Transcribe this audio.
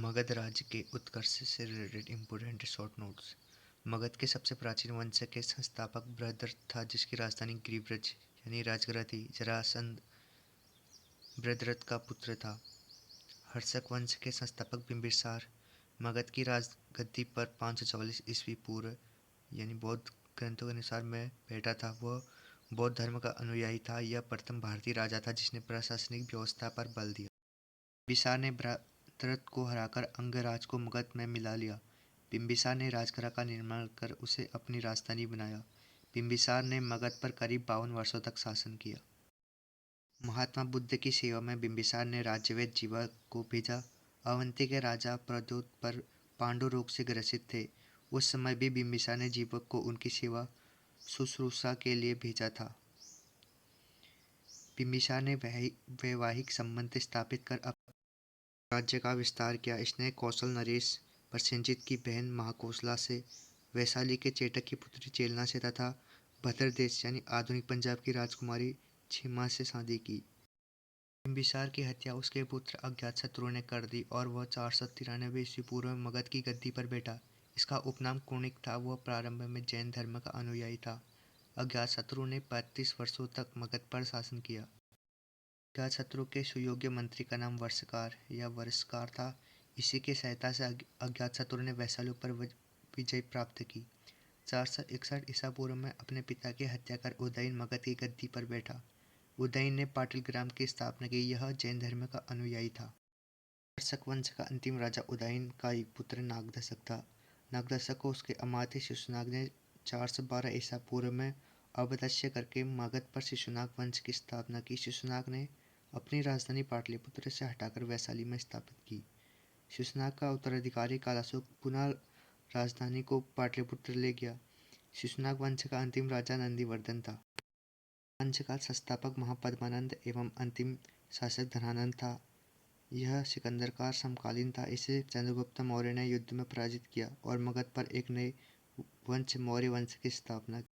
मगध राज्य के उत्कर्ष से related important short notes. Magadh के सबसे प्राचीन वंश के संस्थापक बृहद्रथ था, जिसकी राजधानी गिरिब्रज यानी राजगृह थी। जरासंध बृहद्रथ का पुत्र था। हर्षक वंश के संस्थापक बिंबिसार मगध की राजगद्दी पर 544 ईस्वी पूर्व यानी बौद्ध ग्रंथों के अनुसार में बैठा था। वह बौद्ध धर्म का अनुयायी था। यह प्रथम भारतीय राजा था जिसने प्रशासनिक व्यवस्था पर बल दिया। बिम्बिसार ने बृहद्रथ को हराकर अंगराज को मगध में मिला लिया। बिम्बिसार ने राजगृह का निर्माण कर उसे अपनी राजधानी बनाया। बिम्बिसार ने मगध पर करीब 52 वर्षों तक शासन किया। महात्मा बुद्ध की सेवा में बिम्बिसार ने राज्यवेद जीवा को भेजा। अवंती के राजा प्रद्योत पर पांडु रोग से ग्रसित थे। उस समय भी बिम्बिसार ने जीवक को उनकी सेवा शुश्रूषा के लिए भेजा था। बिम्बिसार ने वैवाहिक संबंध स्थापित कर राज्य का विस्तार किया। इसने कौशल नरेश प्रसेनजित की बहन महाकोसला से, वैशाली के चेटक की पुत्री चेलना से तथा भद्रदेश यानी आधुनिक पंजाब की राजकुमारी छिमा से शादी की। बिम्बिसार की हत्या उसके पुत्र अज्ञातशत्रु ने कर दी और वह 493 ईस्वी पूर्व में मगध की गद्दी पर बैठा। इसका उपनाम कुणिक था। वह प्रारंभ में जैन धर्म का अनुयायी था। अज्ञातशत्रु ने 35 वर्षों तक मगध पर शासन किया। अज्ञातशत्रु के सुयोग्य मंत्री का नाम वर्षकार या वर्षकार था। इसी की सहायता से अज्ञातशत्रु ने वैशाली पर विजय प्राप्त की। 461 ईसा पूर्व में अपने पिता की हत्या कर उदयन मगध की गद्दी पर बैठा। उदयन ने पाटलिग्राम की स्थापना की। यह जैन धर्म का अनुयायी था। हर्षक वंश का अंतिम राजा उदयन का एक पुत्र नागदशक था। नागदशक को उसके अमात्य शिशुनाग ने 412 ईसा पूर्व में अपदस्थ्य करके मगध पर शिशुनाग वंश की स्थापना की। शिशुनाग ने अपनी राजधानी पाटलिपुत्र से हटाकर वैशाली में स्थापित की। शिशुनाग का उत्तराधिकारी कालाशोक पुनः राजधानी को पाटलिपुत्र ले गया। शिशुनाग वंश का अंतिम राजा नंदीवर्धन था। वंश का संस्थापक महापद्मानंद एवं अंतिम शासक धनानंद था। यह सिकंदर का समकालीन था। इसे चंद्रगुप्त मौर्य ने युद्ध में पराजित किया और मगध पर एक नए वंश मौर्य वंश की स्थापना की।